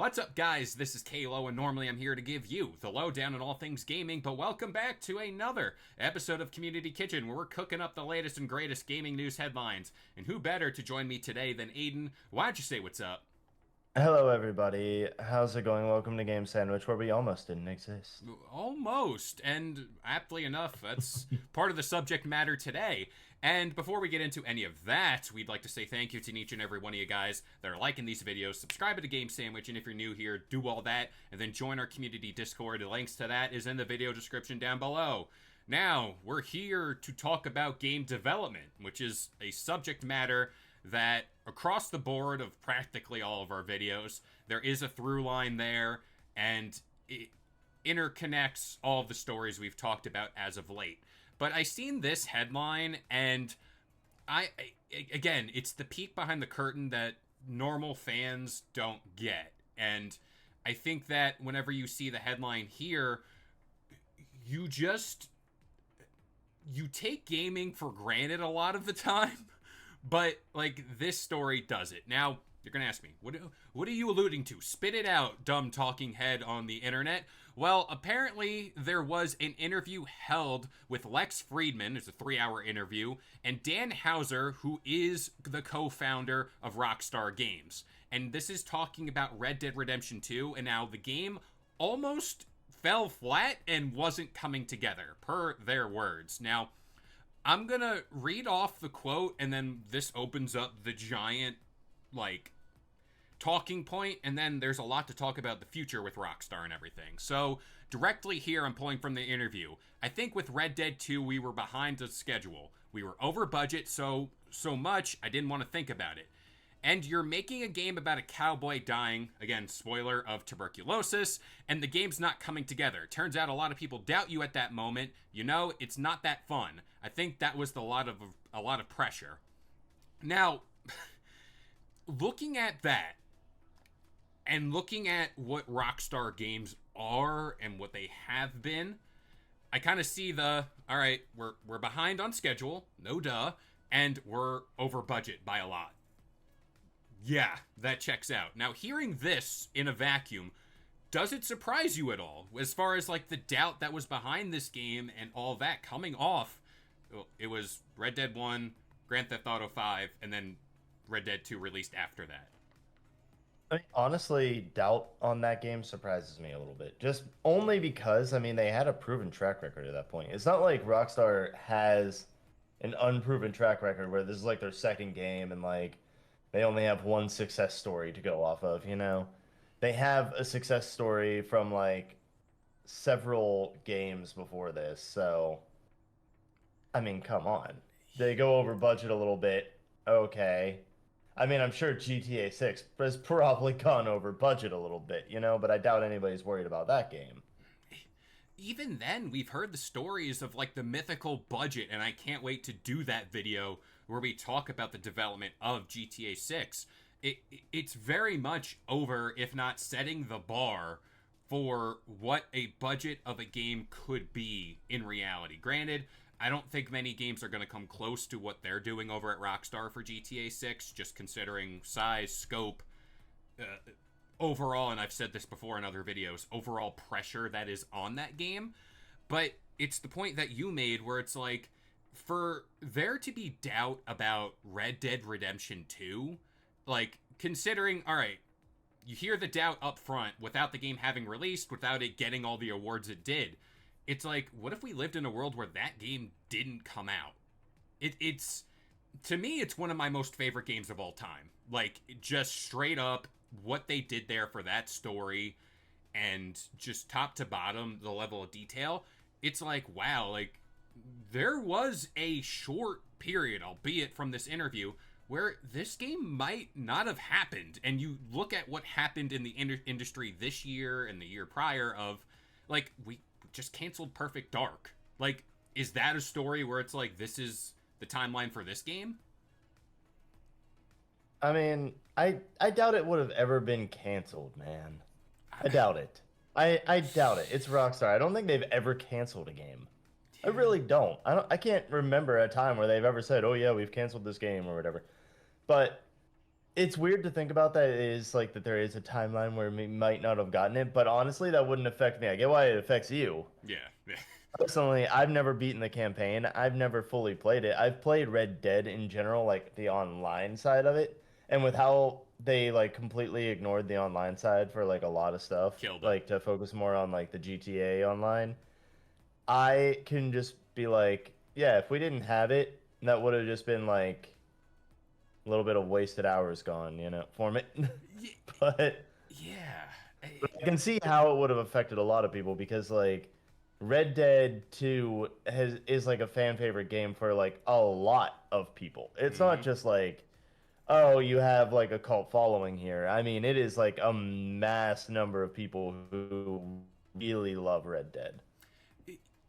What's up, guys? This is Kalo, and normally I'm here to give you the lowdown on all things gaming, but welcome back to another episode of Community Kitchen, where we're cooking up the latest and greatest gaming news headlines. And who better to join me today than Aiden? Why don't you say what's up? Hello, everybody. How's it going? Welcome to Game Sandwich, where we almost didn't exist. Almost, and aptly enough, that's part of the subject matter today. And before we get into any of that, we'd like to say thank you to each and every one of you guys that are liking these videos, subscribe to Game Sandwich, and if you're new here, do all that, and then join our community Discord. The links to that is in the video description down below. Now, we're here to talk about game development, which is a subject matter that across the board of practically all of our videos, there is a through line there, and it interconnects all of the stories we've talked about as of late. But I seen this headline, and again, it's the peek behind the curtain that normal fans don't get. And I think that whenever you see the headline here, you just you take gaming for granted a lot of the time. But like this story does it. Now, you're going to ask me, what are you alluding to? Spit it out, dumb talking head on the internet. Well, apparently there was an interview held with Lex Friedman. It's a 3-hour interview. And Dan Houser, who is the co-founder of Rockstar Games. And this is talking about Red Dead Redemption 2. And now the game almost fell flat and wasn't coming together, per their words. Now, I'm gonna read off the quote, and then this opens up the giant, like, talking point, and then there's a lot to talk about the future with Rockstar and everything. So, directly here, I'm pulling from the interview. I think with Red Dead 2, we were behind the schedule. We were over budget, so much, I didn't want to think about it. And you're making a game about a cowboy dying, again, spoiler, of tuberculosis, and the game's not coming together. Turns out a lot of people doubt you at that moment. You know, it's not that fun. I think that was a lot of pressure. Now, looking at that, and looking at what Rockstar games are and what they have been, I kind of see all right, we're behind on schedule, no duh, and we're over budget by a lot. Yeah, that checks out. Now, hearing this in a vacuum, does it surprise you at all? As far as, like, the doubt that was behind this game and all that coming off, it was Red Dead 1, Grand Theft Auto 5, and then Red Dead 2 released after that. I mean, honestly, doubt on that game surprises me a little bit. Just only because, I mean, they had a proven track record at that point. It's not like Rockstar has an unproven track record where this is like their second game and, like, they only have one success story to go off of, you know? They have a success story from, like, several games before this, so, I mean, come on. They go over budget a little bit, okay. I mean, I'm sure GTA 6 has probably gone over budget a little bit, you know, but I doubt anybody's worried about that game. Even then, we've heard the stories of, like, the mythical budget, and I can't wait to do that video where we talk about the development of GTA 6. It's very much over, if not setting the bar for what a budget of a game could be in reality. Granted, I don't think many games are going to come close to what they're doing over at Rockstar for GTA 6, just considering size, scope, uh, overall, and I've said this before in other videos, overall pressure that is on that game. But it's the point that you made where it's like, for there to be doubt about Red Dead Redemption 2, like, considering, all right, you hear the doubt up front without the game having released, without it getting all the awards it did. It's like, what if we lived in a world where that game didn't come out? It's to me, it's one of my most favorite games of all time. Like, just straight up what they did there for that story, and just top to bottom, the level of detail. It's like, wow, like, there was a short period, albeit from this interview, where this game might not have happened. And you look at what happened in the industry this year and the year prior of, like, we just canceled Perfect Dark. Like, is that a story where it's like, this is the timeline for this game? I mean, I doubt it would have ever been canceled, man. I doubt it. I doubt it. It's Rockstar. I don't think they've ever canceled a game. I Yeah. really don't. I can't remember a time where they've ever said, "Oh yeah, we've canceled this game" or whatever. But It's weird to think about that. It is like that there is a timeline where we might not have gotten it, but honestly, that wouldn't affect me. I get why it affects you. Yeah. Yeah. Personally, I've never beaten the campaign. I've never fully played it. I've played Red Dead in general, like the online side of it. And with how they like completely ignored the online side for like a lot of stuff, Killed it. like to focus more on like the GTA online, I can just be like, yeah, if we didn't have it, that would have just been like a little bit of wasted hours gone, for me. Y- But yeah. I can see how it would have affected a lot of people because like Red Dead 2 is like a fan favorite game for like a lot of people. It's not Mm-hmm. just like, oh, you have like a cult following here. I mean, it is like a mass number of people who really love Red Dead.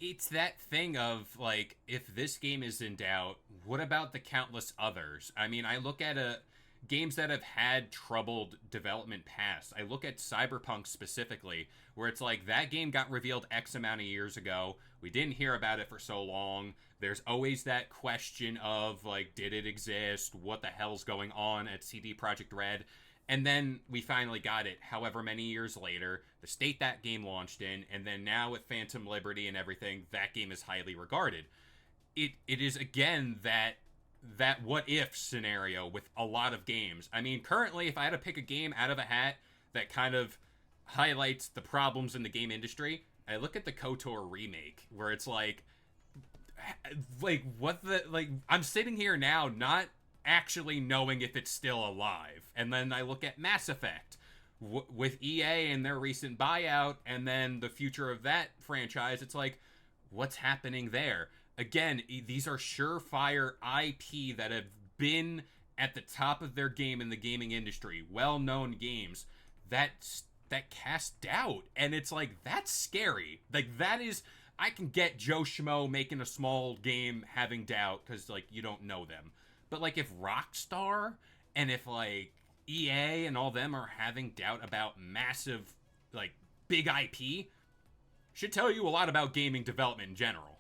It's that thing of like, if this game is in doubt, what about the countless others? I mean, I look at games that have had troubled development past. I look at Cyberpunk specifically, where it's like that game got revealed X amount of years ago. We didn't hear about it for so long. There's always that question of like, did it exist? What the hell's going on at CD Projekt Red? And then we finally got it however many years later, the state that game launched in, and then now with Phantom Liberty and everything, that game is highly regarded. It is again that what if scenario with a lot of games. I mean, currently if I had to pick a game out of a hat that kind of highlights the problems in the game industry, I look at the KOTOR remake where it's like what the like I'm sitting here now not actually knowing if it's still alive. And then I look at Mass Effect with EA and their recent buyout and then the future of that franchise. It's like, what's happening there? Again, these are surefire IP that have been at the top of their game in the gaming industry, well-known games that cast doubt, and it's like that's scary. Like that is, I can get Joe Schmo making a small game having doubt because like you don't know them, but like if Rockstar and if like EA and all them are having doubt about massive like big IP, should tell you a lot about gaming development in general.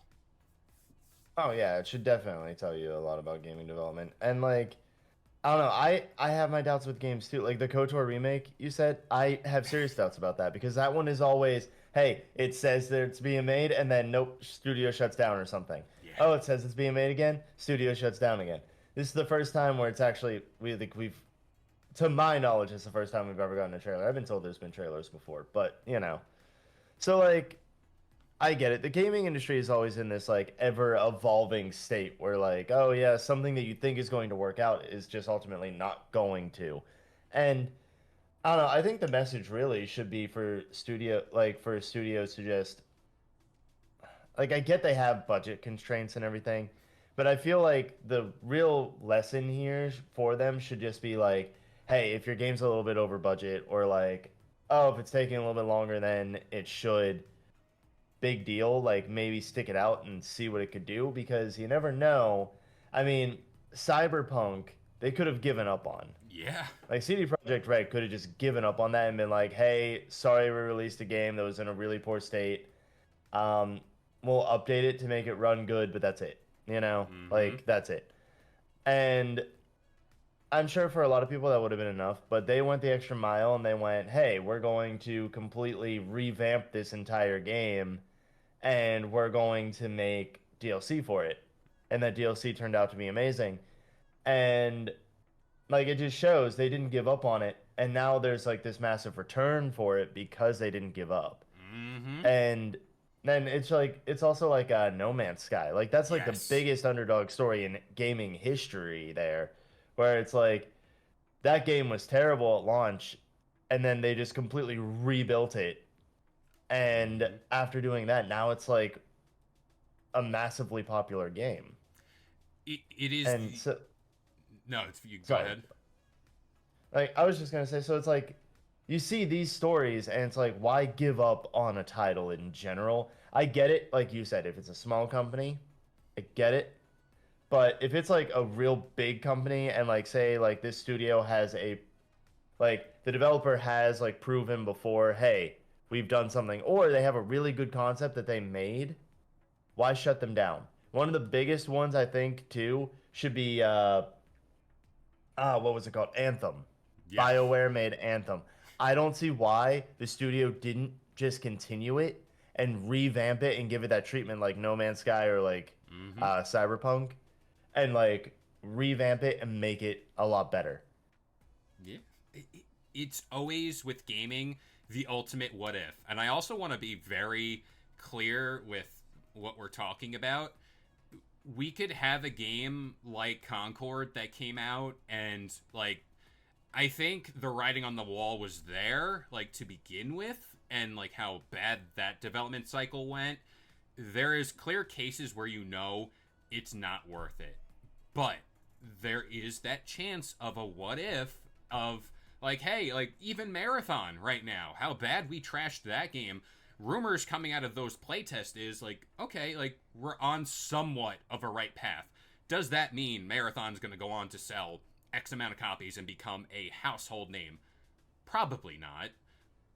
Oh yeah, it should definitely tell you a lot about gaming development. And like I don't know, I have my doubts with games too. Like the KOTOR remake, you said, I have serious doubts about that because that one is always, hey, it says that it's being made and then nope, studio shuts down or something. Yeah. Oh, it says it's being made again, studio shuts down again. This is the first time where it's actually we've to my knowledge, it's the first time we've ever gotten a trailer. I've been told there's been trailers before, but So like I get it. The gaming industry is always in this like ever evolving state where like, oh yeah, something that you think is going to work out is just ultimately not going to. And I don't know, I think the message really should be for studios to just like I get they have budget constraints and everything, but I feel like the real lesson here for them should just be like, hey, if your game's a little bit over budget or like, oh, if it's taking a little bit longer than it should, big deal. Like maybe stick it out and see what it could do because you never know. I mean, Cyberpunk, they could have given up on. Yeah. Like CD Projekt Red could have just given up on that and been like, "Hey, sorry, we released a game that was in a really poor state. Um, we'll update it to make it run good, but that's it. Mm-hmm. Like that's it." And I'm sure for a lot of people that would have been enough, but they went the extra mile and they went, "Hey, we're going to completely revamp this entire game and we're going to make DLC for it." And that DLC turned out to be amazing. And like it just shows they didn't give up on it. And now there's like this massive return for it because they didn't give up. Mm-hmm. And then it's like it's also like a No Man's Sky. Like that's like the Yes. biggest underdog story in gaming history there, where it's like that game was terrible at launch and then they just completely rebuilt it. And Mm-hmm. after doing that, now it's like a massively popular game. It is. And so, No, it's you. Go sorry, ahead. like I was just gonna say, so it's like you see these stories, and it's like, why give up on a title in general? I get it, like you said, if it's a small company, I get it. But if it's like a real big company, and like say like this studio has a like the developer has like proven before, hey, we've done something, or they have a really good concept that they made, why shut them down? One of the biggest ones I think too should be what was it called? Anthem. Yeah. BioWare made Anthem. I don't see why the studio didn't just continue it and revamp it and give it that treatment like No Man's Sky or like Mm-hmm. Cyberpunk, and like revamp it and make it a lot better. Yeah. It's always with gaming the ultimate what if. And I also want to be very clear with what we're talking about. We could have a game like Concord that came out and like I think the writing on the wall was there like to begin with and like how bad that development cycle went. There is clear cases where you know it's not worth it. But there is that chance of a what if of like, hey, like even Marathon right now, how bad we trashed that game. Rumors coming out of those playtests is like, okay, like we're on somewhat of a right path. Does that mean Marathon's going to go on to sell X amount of copies and become a household name? Probably not.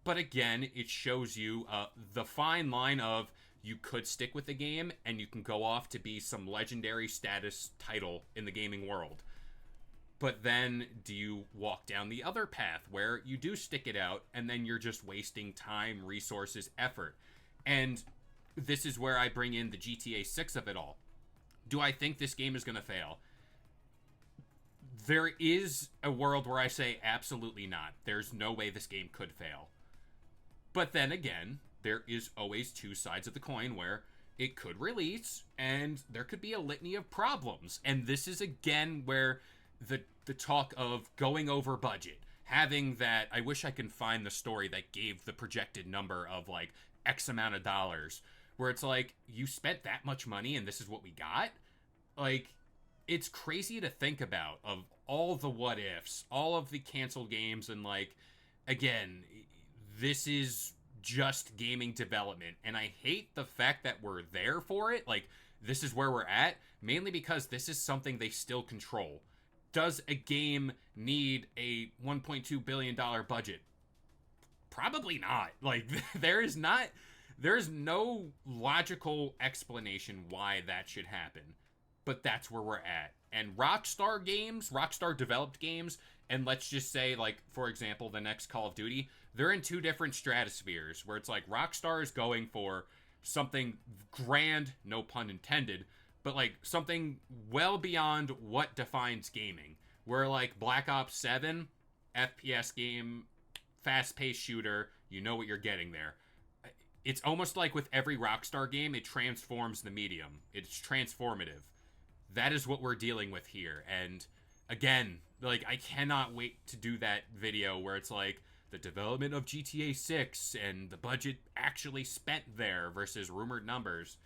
But again, it shows you the fine line of you could stick with the game and you can go off to be some legendary status title in the gaming world. But then do you walk down the other path where you do stick it out and then you're just wasting time, resources, effort? And this is where I bring in the GTA 6 of it all. Do I think this game is going to fail? There is a world where I say absolutely not. There's no way this game could fail. But then again, there is always two sides of the coin where it could release and there could be a litany of problems. And this is again where the talk of going over budget, having that, I wish I can find the story that gave the projected number of like X amount of dollars, where it's like you spent that much money and this is what we got. Like it's crazy to think about of all the what ifs, all of the canceled games, and like again, this is just gaming development and I hate the fact that we're there for it. Like this is where we're at, mainly because this is something they still control. Does a game need a $1.2 billion budget? Probably not. Like there's no logical explanation why that should happen. But that's where we're at. And Rockstar games, Rockstar developed games, and let's just say, like, for example, the next Call of Duty, they're in two different stratospheres where it's like Rockstar is going for something grand, no pun intended, but like something well beyond what defines gaming. Where like Black Ops 7, FPS game, fast paced shooter, you know what you're getting there. It's almost like with every Rockstar game, it transforms the medium. It's transformative. That is what we're dealing with here. And again, like I cannot wait to do that video where it's like the development of GTA 6 and the budget actually spent there versus rumored numbers.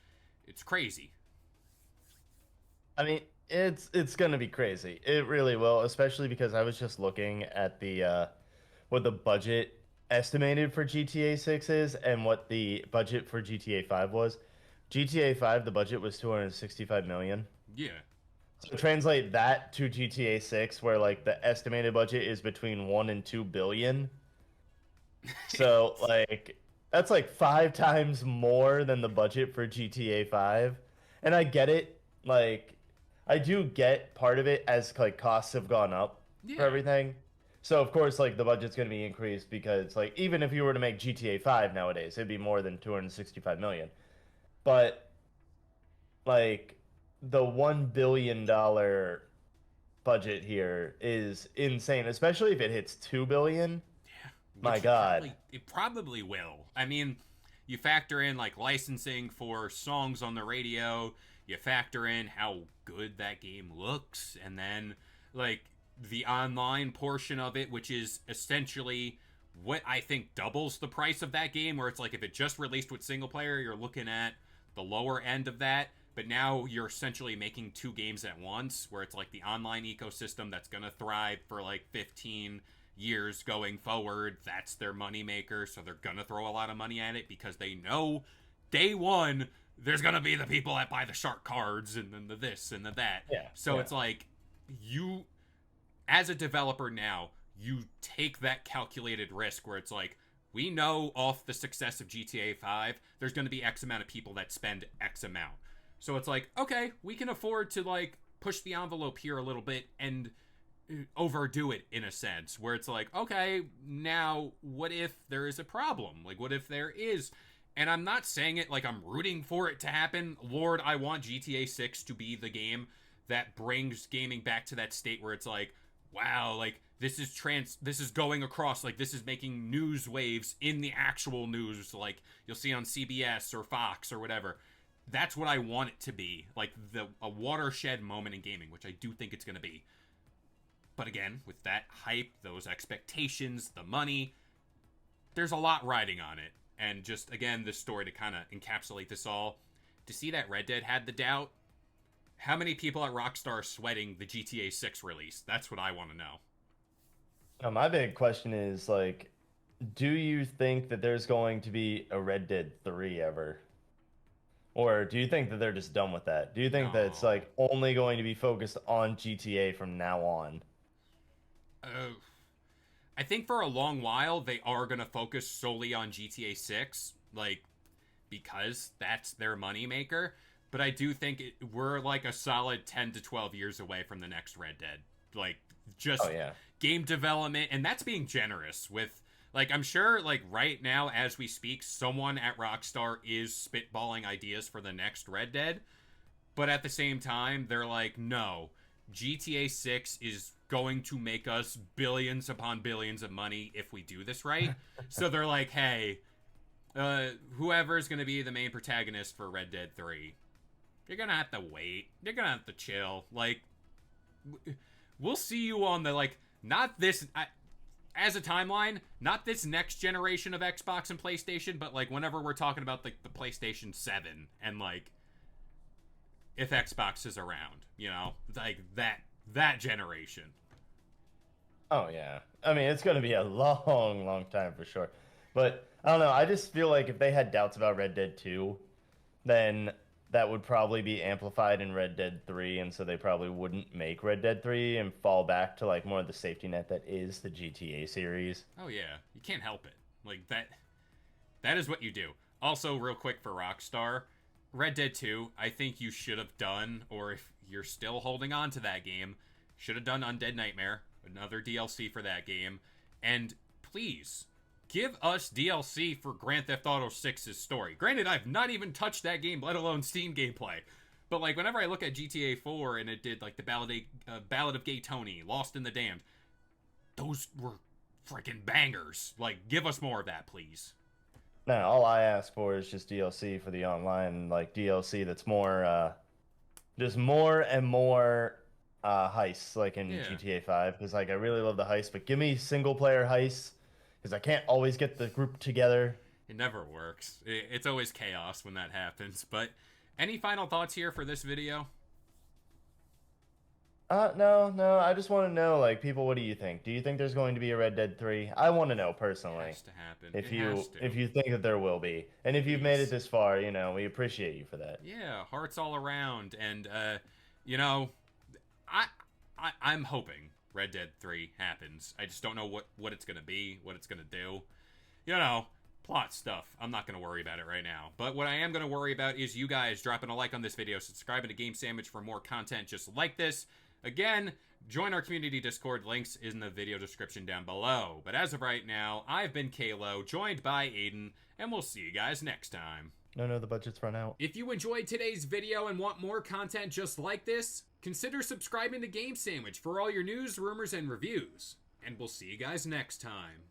It's crazy. I mean, it's gonna be crazy. It really will, especially because I was just looking at the what the budget estimated for GTA 6 is and what the budget for GTA 5 was. GTA 5, the budget was 265 million. Yeah. So translate that to GTA 6, where like the estimated budget is between 1 and 2 billion. So like that's like 5 times more than the budget for GTA 5. And I get it. Like I do get part of it as like costs have gone up for Yeah. everything. So of course like the budget's going to be increased because like even if you were to make GTA 5 nowadays, it'd be more than 265 million. But like the $1 billion budget here is insane, especially if it hits 2 billion. Yeah. My Which God. it probably will. I mean, you factor in like licensing for songs on the radio, you factor in how good that game looks, and then like the online portion of it, which is essentially what I think doubles the price of that game, where it's like if it just released with single player, you're looking at the lower end of that. But now you're essentially making two games at once, where it's like the online ecosystem that's going to thrive for like 15 years going forward. That's their moneymaker, so they're going to throw a lot of money at it because they know day one there's going to be the people that buy the shark cards and then the this and the that. Yeah, So yeah. it's like you, as a developer now, you take that calculated risk where it's like, we know off the success of GTA 5, there's going to be X amount of people that spend X amount. So it's like, okay, we can afford to like push the envelope here a little bit and overdo it in a sense where it's like, okay, now what if there is a problem? Like, what if there is? And I'm not saying it like I'm rooting for it to happen. Lord, I want GTA 6 to be the game that brings gaming back to that state where it's like, wow, like this is going across, like this is making news waves in the actual news, like you'll see on CBS or Fox or whatever. That's what I want it to be, like a watershed moment in gaming, which I do think it's going to be. But again, with that hype, those expectations, the money, there's a lot riding on it. And just, again, this story to kind of encapsulate this all, to see that Red Dead had the doubt, how many people at Rockstar are sweating the GTA 6 release? That's what I want to know. Now, my big question is like, do you think that there's going to be a Red Dead 3 ever? Or do you think that they're just done with that? Do you think that it's No. like only going to be focused on GTA from now on? Uh, I think for a long while, they are going to focus solely on GTA 6, like, because that's their moneymaker. But I do think we're like a solid 10 to 12 years away from the next Red Dead. Like, just Oh yeah. game development, and that's being generous with, like, I'm sure, like, right now as we speak, someone at Rockstar is spitballing ideas for the next Red Dead. But at the same time, they're like, no, GTA 6 is going to make us billions upon billions of money if we do this right. So they're like, hey, whoever's going to be the main protagonist for Red Dead 3, you're going to have to wait. You're going to have to chill. Like, we'll see you on the, like, not this, as a timeline, not this next generation of Xbox and PlayStation, but, like, whenever we're talking about, like, the PlayStation 7 and, like, if Xbox is around, you know, like, that generation. Oh yeah. I mean, it's going to be a long, long time for sure. But I don't know. I just feel like if they had doubts about Red Dead 2, then that would probably be amplified in Red Dead 3, and so they probably wouldn't make Red Dead 3 and fall back to like more of the safety net that is the GTA series. Oh yeah, you can't help it. Like that is what you do. Also, real quick for Rockstar, Red Dead 2, I think you should have done, or if you're still holding on to that game, should have done Undead Nightmare, another DLC for that game, and please give us DLC for Grand Theft Auto 6's story. Granted, I've not even touched that game, let alone Steam gameplay. But, like, whenever I look at GTA 4 and it did, like, the Ballad of Gay Tony, Lost in the Damned, those were freaking bangers. Like, give us more of that, please. Now, all I ask for is just DLC for the online, like DLC that's more, just more and more heists, like in Yeah, GTA 5, because like I really love the heist, but give me single player heists, because I can't always get the group together. it never works. It's always chaos when that happens. But any final thoughts here for this video? No, no. I just want to know, like, people, what do you think? Do you think there's going to be a Red Dead 3? I want to know It personally. has to happen. If It has to. you think that there will be, and if you've made it Please. this far, you know, we appreciate you for that. Yeah, hearts all around. And, you know, I, I'm hoping Red Dead 3 happens. I just don't know what it's going to be, what it's going to do. You know, plot stuff. I'm not going to worry about it right now. But what I am going to worry about is you guys dropping a like on this video, subscribing to Game Sandwich for more content just like this. Again, join our community Discord. Links in the video description down below. But as of right now, I've been Kalo, joined by Aiden, and we'll see you guys next time. No, the budget's run out. If you enjoyed today's video and want more content just like this, consider subscribing to Game Sandwich for all your news, rumors, and reviews. And we'll see you guys next time.